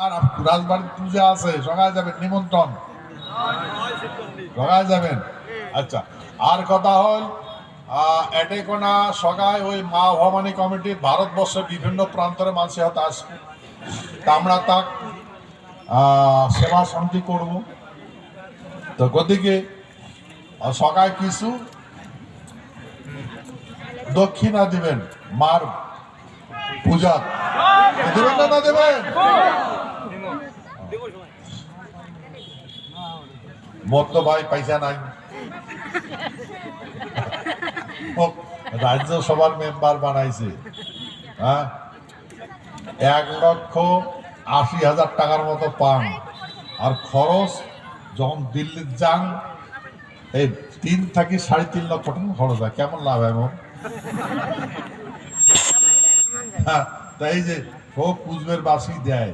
আর রাজবাড়ির পূজা আছে, সকালে যাবেন, নিমন্ত্রণ সকালে যাবেন। আচ্ছা, আর কথা হল এটে কোনা সগায় ওই মা ভবানী কমিটির ভারতবর্ষের বিভিন্ন প্রান্তরে মানুষের হাতে আসবে, তা আমরা তাক সেবা শান্তি করব। তো গতিকে সকায় কিছু দক্ষিণা দিবেন মার পূজা, দেবেন না দেবেন? মোর তো ভাই পয়সা নাই, রাজ্যসভার মেম্বার বানাইছে, হ্যাঁ 1,80,000 টাকার মতো পান, আর খরচ যখন দিল্লির যান এই 3 থেকে 3.5 লক্ষ টাকা খরচ হয়। কেমন লাভ এমন? হ্যাঁ, তাই যে সব কুচবের বাসি দেয়।